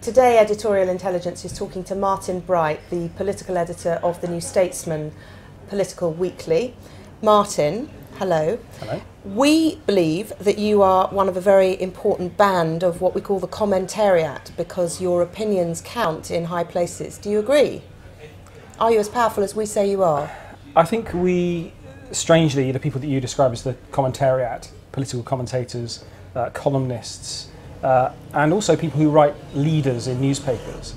Today, Editorial Intelligence is talking to Martin Bright, the political editor of the New Statesman political weekly. Martin, hello. Hello. We believe that you are one of a very important band of what we call the commentariat because your opinions count in high places. Do you agree? Are you as powerful as we say you are? I think we, strangely, the people that you describe as the commentariat, political commentators, columnists, and also people who write leaders in newspapers,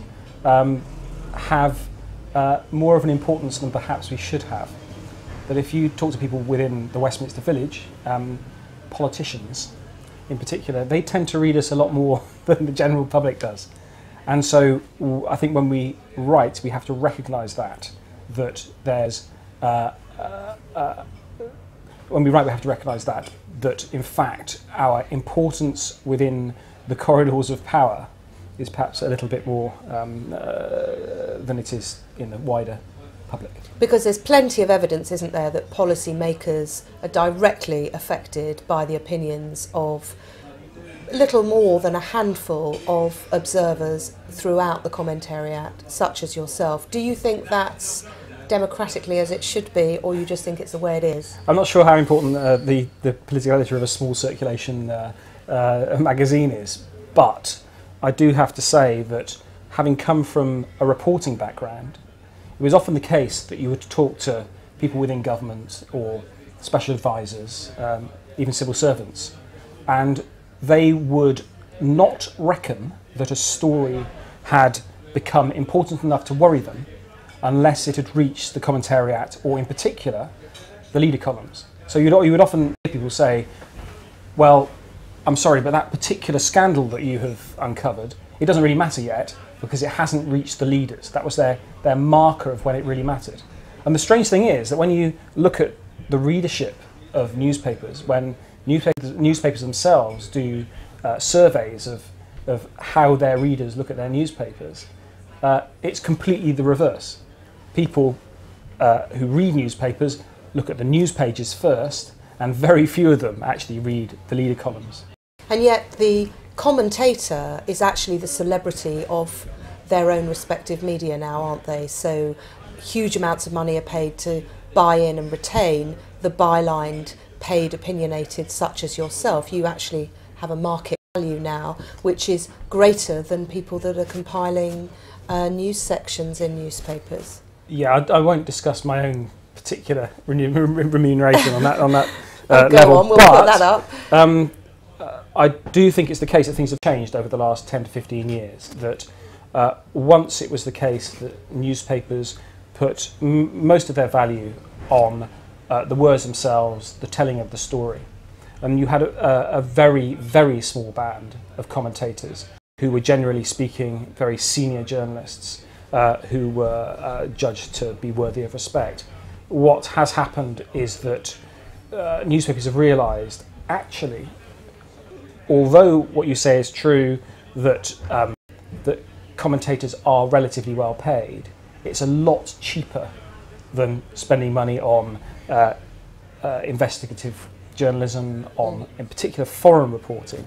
have more of an importance than perhaps we should have. That if you talk to people within the Westminster Village, politicians in particular, they tend to read us a lot more than the general public does. And so I think when we write, we have to recognise that there's when we write, we have to recognise that in fact our importance within the corridors of power is perhaps a little bit more than it is in the wider public. Because there's plenty of evidence, isn't there, that policy makers are directly affected by the opinions of little more than a handful of observers throughout the commentariat, such as yourself. Do you think that's democratically as it should be, or you just think it's the way it is? I'm not sure how important the political editor of a small circulation magazine is, but I do have to say that having come from a reporting background, it was often the case that you would talk to people within government or special advisors, even civil servants, and they would not reckon that a story had become important enough to worry them unless it had reached the commentariat, or in particular, the leader columns. So you would often hear people say, well, I'm sorry, but that particular scandal that you have uncovered, it doesn't really matter yet because it hasn't reached the leaders. That was their marker of when it really mattered. And the strange thing is that when you look at the readership of newspapers, when newspapers themselves do surveys of how their readers look at their newspapers, it's completely the reverse. People who read newspapers look at the news pages first, and very few of them actually read the leader columns. And yet the commentator is actually the celebrity of their own respective media now, aren't they? So huge amounts of money are paid to buy in and retain the bylined, paid opinionated such as yourself. You actually have a market value now which is greater than people that are compiling news sections in newspapers. Yeah, I won't discuss my own particular remuneration on that Go level. on, we'll put that up. I do think it's the case that things have changed over the last 10 to 15 years, that once it was the case that newspapers put most of their value on the words themselves, the telling of the story. And you had a very, very small band of commentators who were generally speaking very senior journalists who were judged to be worthy of respect. What has happened is that newspapers have realised, actually, although what you say is true, that that commentators are relatively well paid, it's a lot cheaper than spending money on investigative journalism, on, in particular, foreign reporting,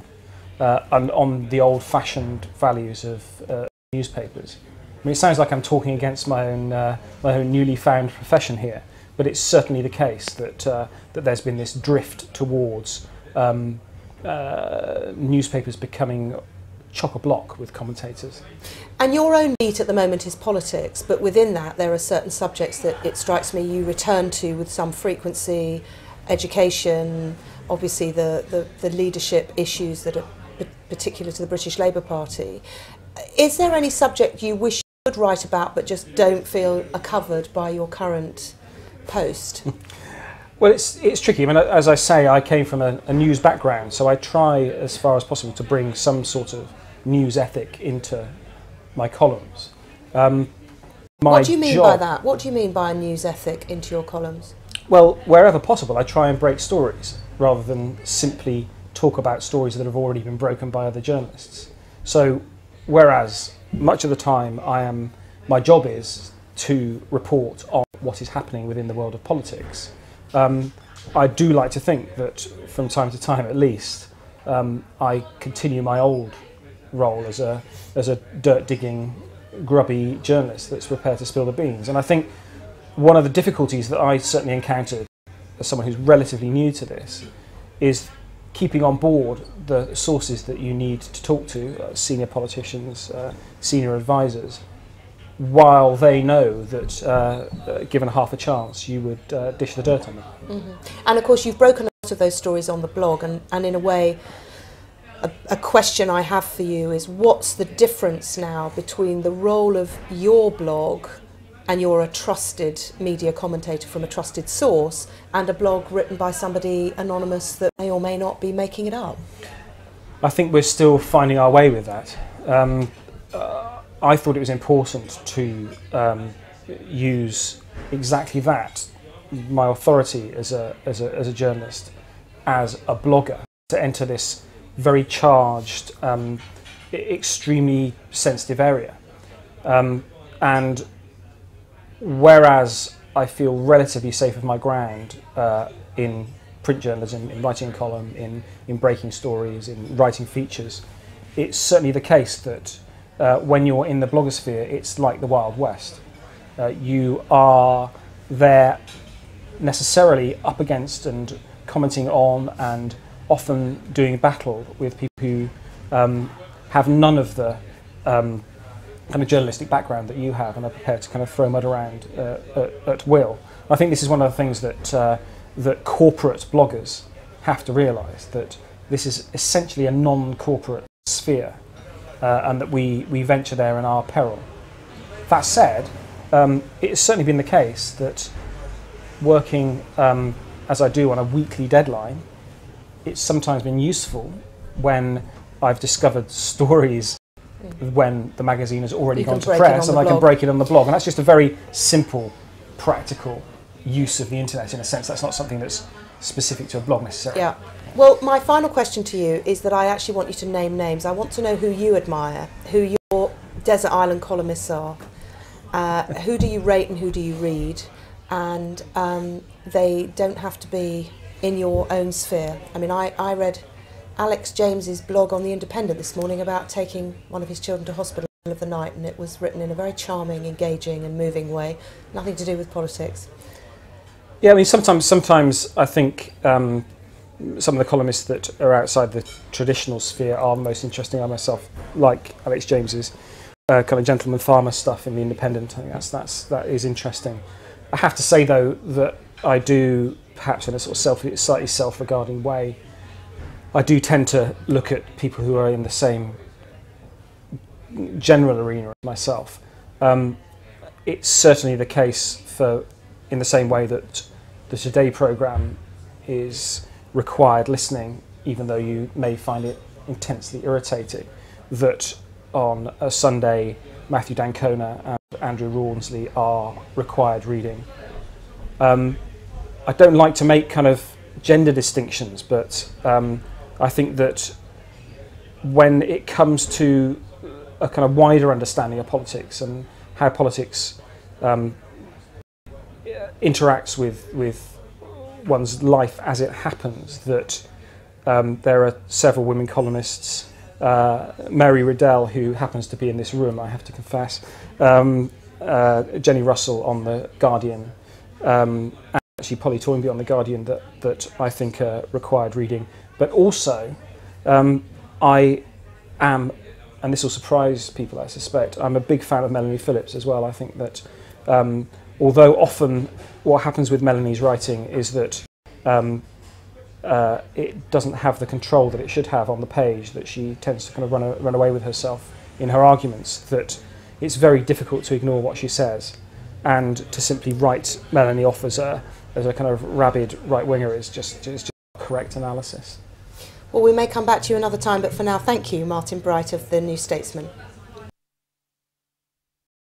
and on the old-fashioned values of newspapers. I mean, it sounds like I'm talking against my own newly found profession here, but it's certainly the case that that there's been this drift towards newspapers becoming chock-a-block with commentators. And your own beat at the moment is politics, but within that there are certain subjects that it strikes me you return to with some frequency: education, obviously the leadership issues that are particular to the British Labour Party. Is there any subject you wish you could write about but just don't feel are covered by your current post? Well, it's tricky. I mean, as I say, I came from a news background, so I try as far as possible to bring some sort of news ethic into my columns. What do you mean by that? What do you mean by a news ethic into your columns? Well, wherever possible, I try and break stories rather than simply talk about stories that have already been broken by other journalists. So, whereas much of the time my job is to report on what is happening within the world of politics, I do like to think that from time to time at least I continue my old role as a dirt digging, grubby journalist that's prepared to spill the beans. And I think one of the difficulties that I certainly encountered as someone who's relatively new to this is keeping on board the sources that you need to talk to, senior politicians, senior advisors, while they know that given half a chance you would dish the dirt on them. Mm-hmm. And of course you've broken a lot of those stories on the blog, and in a way a question I have for you is, what's the difference now between the role of your blog, and you're a trusted media commentator from a trusted source, and a blog written by somebody anonymous that may or may not be making it up? I think we're still finding our way with that. I thought it was important to use exactly that, my authority as a journalist, as a blogger, to enter this very charged, extremely sensitive area. And whereas I feel relatively safe of my ground in print journalism, in writing a column, in breaking stories, in writing features, it's certainly the case that when you're in the blogosphere, it's like the Wild West. You are there necessarily up against and commenting on and often doing battle with people who have none of the kind of journalistic background that you have and are prepared to kind of throw mud around at will. I think this is one of the things that corporate bloggers have to realise, that this is essentially a non-corporate sphere, and that we venture there in our peril. That said, it's certainly been the case that working as I do on a weekly deadline, it's sometimes been useful when I've discovered stories when the magazine has already gone to press, and I can break it on the blog. And that's just a very simple, practical use of the internet in a sense. That's not something that's specific to a blog necessarily. Yeah. Well, my final question to you is that I actually want you to name names. I want to know who you admire, who your desert island columnists are. Who do you rate and who do you read? And they don't have to be in your own sphere. I mean, I read Alex James's blog on The Independent this morning about taking one of his children to hospital in the middle of the night, and it was written in a very charming, engaging and moving way, nothing to do with politics. Yeah, I mean, sometimes I think some of the columnists that are outside the traditional sphere are the most interesting. I myself like Alex James's kind of gentleman farmer stuff in The Independent. I think that is interesting. I have to say though that I do, perhaps in a sort of slightly self-regarding way, I do tend to look at people who are in the same general arena as myself. It's certainly the case in the same way that the Today programme is required listening, even though you may find it intensely irritating, that on a Sunday Matthew Dancona and Andrew Rawnsley are required reading. I don't like to make kind of gender distinctions, but I think that when it comes to a kind of wider understanding of politics and how politics interacts with one's life as it happens, that there are several women columnists, Mary Riddell, who happens to be in this room, I have to confess, Jenny Russell on The Guardian, and actually Polly Toynbee on The Guardian, that I think are required reading. But also, I am, and this will surprise people I suspect, I'm a big fan of Melanie Phillips as well. I think that although often what happens with Melanie's writing is that it doesn't have the control that it should have on the page, that she tends to kind of run away with herself in her arguments, that it's very difficult to ignore what she says, and to simply write Melanie off as a kind of rabid right-winger is just correct analysis. Well, we may come back to you another time, but for now, thank you, Martin Bright of the New Statesman.